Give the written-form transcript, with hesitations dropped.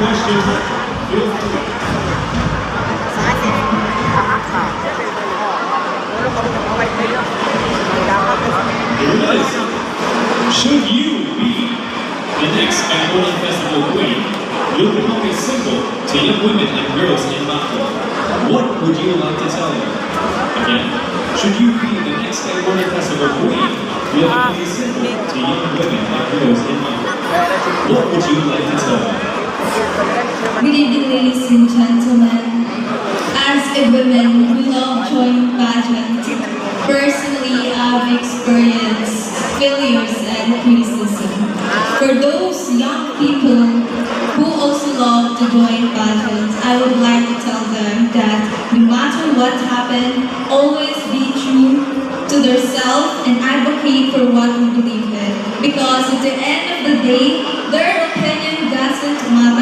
questions, feel free. Here it is. Should you be the next Angolan Festival queen, you'll become a symbol to young women and girls in Bato. What would you like to tell them? Again, should you be the next Angolan Festival queen, you'll become a symbol to young women and girls in Bato. What would you like to tell them? Good evening, ladies and gentlemen. As a woman who love joining pageants, personally I've experienced failures and criticism. For those young people who also love to join pageants, I would like to tell them that no matter what happened, always be true to themselves and advocate for what we believe in. Because at the end of the day,